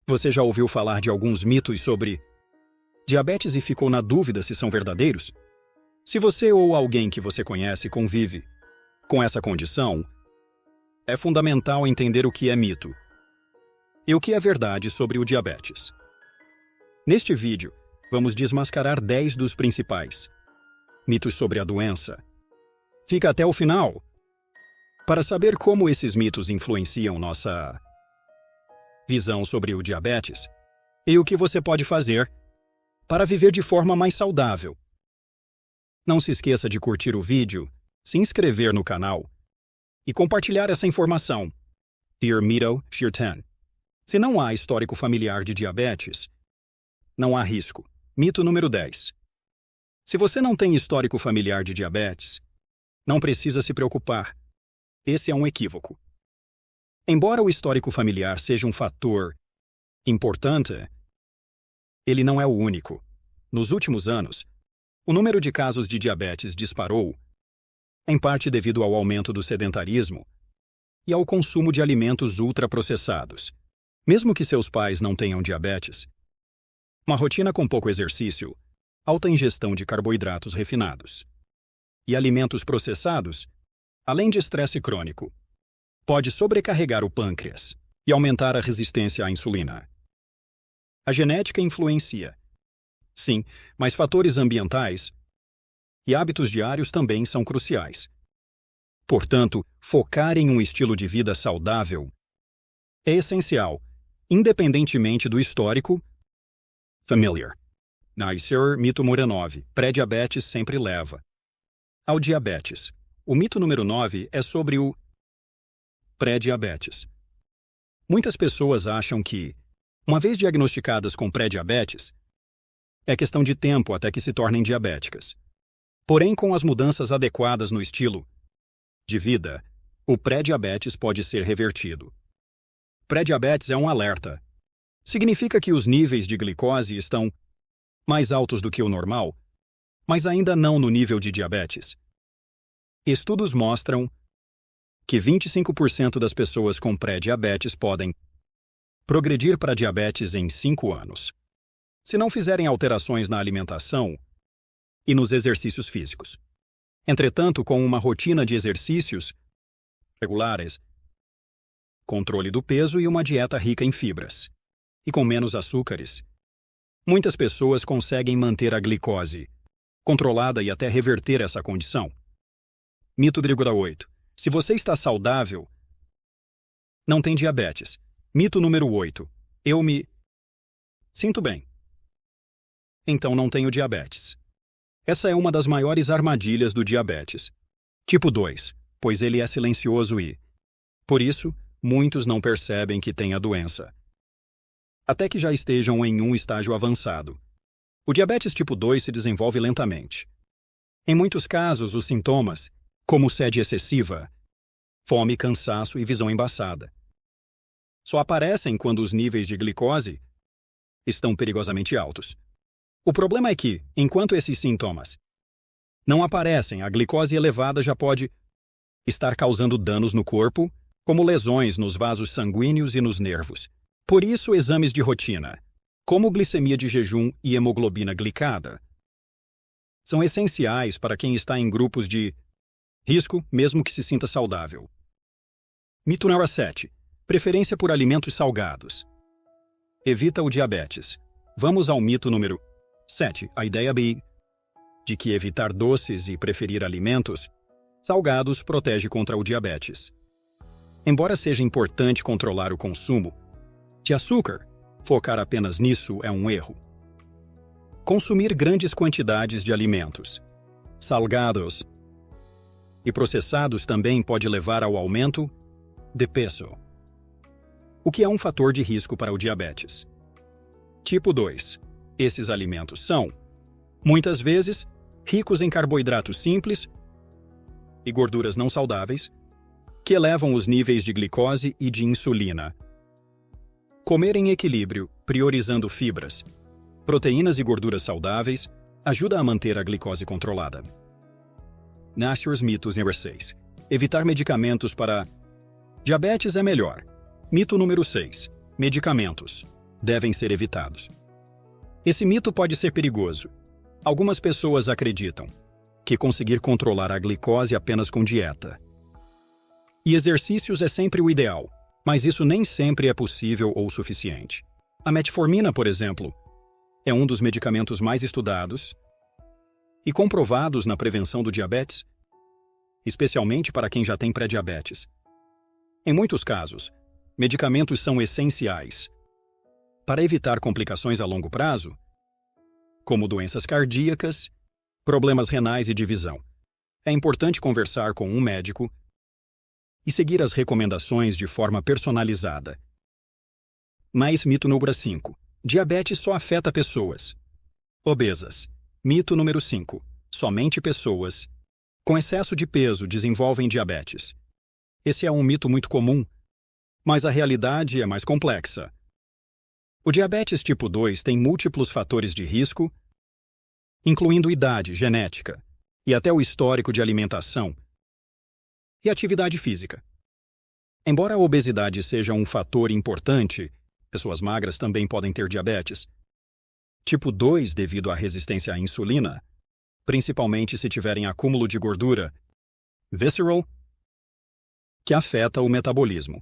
Você já ouviu falar de alguns mitos sobre diabetes e ficou na dúvida se são verdadeiros? Se você ou alguém que você conhece convive com essa condição, é fundamental entender o que é mito e o que é verdade sobre o diabetes. Neste vídeo, vamos desmascarar 10 dos principais mitos sobre a doença. Fica até o final para saber como esses mitos influenciam nossa visão sobre o diabetes e o que você pode fazer para viver de forma mais saudável. Não se esqueça de curtir o vídeo, se inscrever no canal e compartilhar essa informação. Dear Mito Share 10. Se não há histórico familiar de diabetes, não há risco. Mito número 10. Se você não tem histórico familiar de diabetes, não precisa se preocupar. Esse é um equívoco. Embora o histórico familiar seja um fator importante, ele não é o único. Nos últimos anos, o número de casos de diabetes disparou, em parte devido ao aumento do sedentarismo e ao consumo de alimentos ultraprocessados. Mesmo que seus pais não tenham diabetes, uma rotina com pouco exercício, alta ingestão de carboidratos refinados e alimentos processados, além de estresse crônico, pode sobrecarregar o pâncreas e aumentar a resistência à insulina. A genética influencia. Sim, mas fatores ambientais e hábitos diários também são cruciais. Portanto, focar em um estilo de vida saudável é essencial, independentemente do histórico familiar. Nascer, mito número 9. Pré-diabetes sempre leva ao diabetes. O mito número 9 é sobre o pré-diabetes. Muitas pessoas acham que, uma vez diagnosticadas com pré-diabetes, é questão de tempo até que se tornem diabéticas. Porém, com as mudanças adequadas no estilo de vida, o pré-diabetes pode ser revertido. Pré-diabetes é um alerta. Significa que os níveis de glicose estão mais altos do que o normal, mas ainda não no nível de diabetes. Estudos mostram que 25% das pessoas com pré-diabetes podem progredir para diabetes em 5 anos, se não fizerem alterações na alimentação e nos exercícios físicos. Entretanto, com uma rotina de exercícios regulares, controle do peso e uma dieta rica em fibras, e com menos açúcares, muitas pessoas conseguem manter a glicose controlada e até reverter essa condição. Mito número 8. Se você está saudável, não tem diabetes. Mito número 8. Eu me sinto bem, então não tenho diabetes. Essa é uma das maiores armadilhas do diabetes. Tipo 2, pois ele é silencioso e, por isso, muitos não percebem que têm a doença, até que já estejam em um estágio avançado. O diabetes tipo 2 se desenvolve lentamente. Em muitos casos, os sintomas, como sede excessiva, fome, cansaço e visão embaçada, só aparecem quando os níveis de glicose estão perigosamente altos. O problema é que, enquanto esses sintomas não aparecem, a glicose elevada já pode estar causando danos no corpo, como lesões nos vasos sanguíneos e nos nervos. Por isso, exames de rotina, como glicemia de jejum e hemoglobina glicada, são essenciais para quem está em grupos de risco, mesmo que se sinta saudável. Mito número 7. Preferência por alimentos salgados evita o diabetes. Vamos ao mito número 7. A ideia de que evitar doces e preferir alimentos salgados protege contra o diabetes. Embora seja importante controlar o consumo de açúcar, focar apenas nisso é um erro. Consumir grandes quantidades de alimentos salgados e processados também pode levar ao aumento de peso, o que é um fator de risco para o diabetes. Tipo 2. Esses alimentos são, muitas vezes, ricos em carboidratos simples e gorduras não saudáveis, que elevam os níveis de glicose e de insulina. Comer em equilíbrio, priorizando fibras, proteínas e gorduras saudáveis, ajuda a manter a glicose controlada. Nascer's mitos número 6. Evitar medicamentos para diabetes é melhor. Mito número 6. Medicamentos devem ser evitados. Esse mito pode ser perigoso. Algumas pessoas acreditam que conseguir controlar a glicose apenas com dieta e exercícios é sempre o ideal, mas isso nem sempre é possível ou suficiente. A metformina, por exemplo, é um dos medicamentos mais estudados e comprovados na prevenção do diabetes, especialmente para quem já tem pré-diabetes. Em muitos casos, medicamentos são essenciais para evitar complicações a longo prazo, como doenças cardíacas, problemas renais e de visão. É importante conversar com um médico e seguir as recomendações de forma personalizada. Mais mito número 5. Diabetes só afeta pessoas obesas. Mito número 5. Somente pessoas com excesso de peso desenvolvem diabetes. Esse é um mito muito comum, mas a realidade é mais complexa. O diabetes tipo 2 tem múltiplos fatores de risco, incluindo idade, genética e até o histórico de alimentação e atividade física. Embora a obesidade seja um fator importante, pessoas magras também podem ter diabetes tipo 2 devido à resistência à insulina, principalmente se tiverem acúmulo de gordura visceral, que afeta o metabolismo.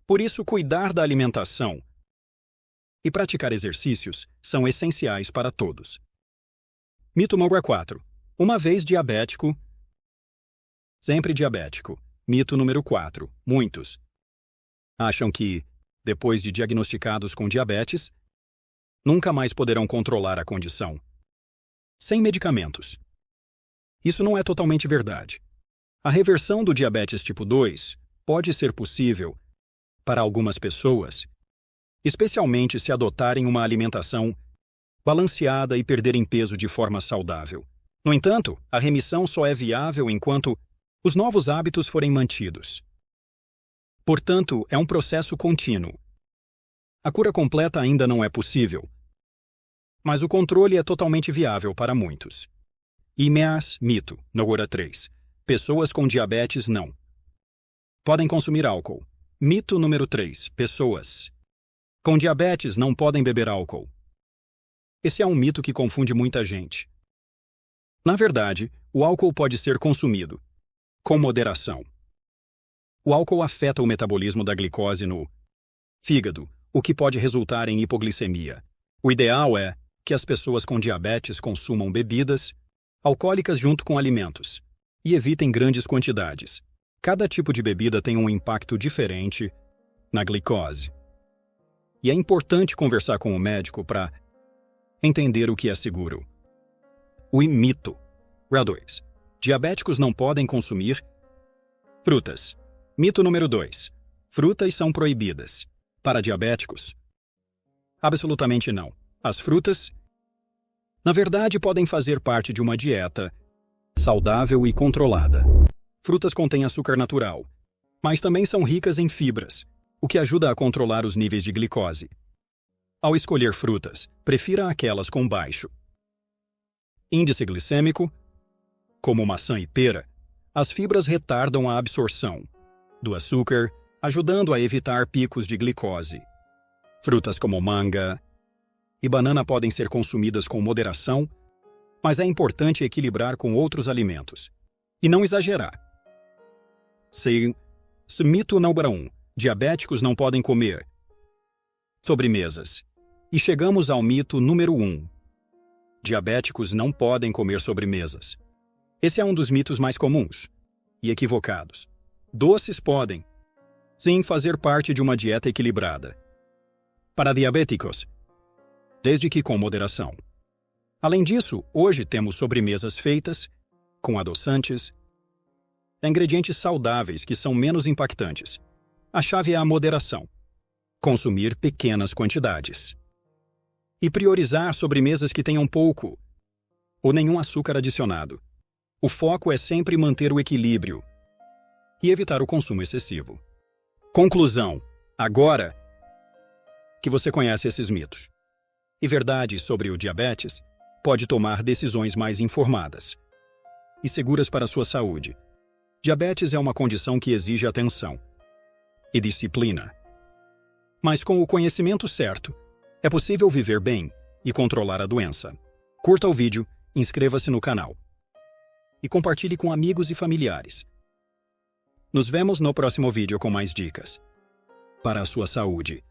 Por isso, cuidar da alimentação e praticar exercícios são essenciais para todos. Mito número 4. Uma vez diabético, sempre diabético. Mito número 4. Muitos acham que, depois de diagnosticados com diabetes, nunca mais poderão controlar a condição sem medicamentos. Isso não é totalmente verdade. A reversão do diabetes tipo 2 pode ser possível para algumas pessoas, especialmente se adotarem uma alimentação balanceada e perderem peso de forma saudável. No entanto, a remissão só é viável enquanto os novos hábitos forem mantidos. Portanto, é um processo contínuo. A cura completa ainda não é possível, mas o controle é totalmente viável para muitos. IMEAS, mito, número 3. Pessoas com diabetes não podem consumir álcool. Mito número 3. Pessoas com diabetes não podem beber álcool. Esse é um mito que confunde muita gente. Na verdade, o álcool pode ser consumido com moderação. O álcool afeta o metabolismo da glicose no fígado, o que pode resultar em hipoglicemia. O ideal é que as pessoas com diabetes consumam bebidas alcoólicas junto com alimentos e evitem grandes quantidades. Cada tipo de bebida tem um impacto diferente na glicose. E é importante conversar com o médico para entender o que é seguro. O mito. 2. Diabéticos não podem consumir frutas. Mito número 2. Frutas são proibidas para diabéticos? Absolutamente não. As frutas, na verdade, podem fazer parte de uma dieta saudável e controlada. Frutas contêm açúcar natural, mas também são ricas em fibras, o que ajuda a controlar os níveis de glicose. Ao escolher frutas, prefira aquelas com baixo índice glicêmico, como maçã e pera. As fibras retardam a absorção do açúcar, ajudando a evitar picos de glicose. Frutas como manga e banana podem ser consumidas com moderação, mas é importante equilibrar com outros alimentos e não exagerar. Mito número 1. Diabéticos não podem comer sobremesas. E chegamos ao mito número 1. Diabéticos não podem comer sobremesas. Esse é um dos mitos mais comuns e equivocados. Doces podem, sim, fazer parte de uma dieta equilibrada para diabéticos, desde que com moderação. Além disso, hoje temos sobremesas feitas com adoçantes, ingredientes saudáveis que são menos impactantes. A chave é a moderação. Consumir pequenas quantidades. E priorizar sobremesas que tenham pouco ou nenhum açúcar adicionado. O foco é sempre manter o equilíbrio e evitar o consumo excessivo. Conclusão. Agora que você conhece esses mitos e verdades sobre o diabetes, pode tomar decisões mais informadas e seguras para a sua saúde. Diabetes é uma condição que exige atenção e disciplina. Mas com o conhecimento certo, É possível viver bem e controlar a doença. Curta o vídeo, inscreva-se no canal e compartilhe com amigos e familiares. Nos vemos no próximo vídeo com mais dicas para a sua saúde.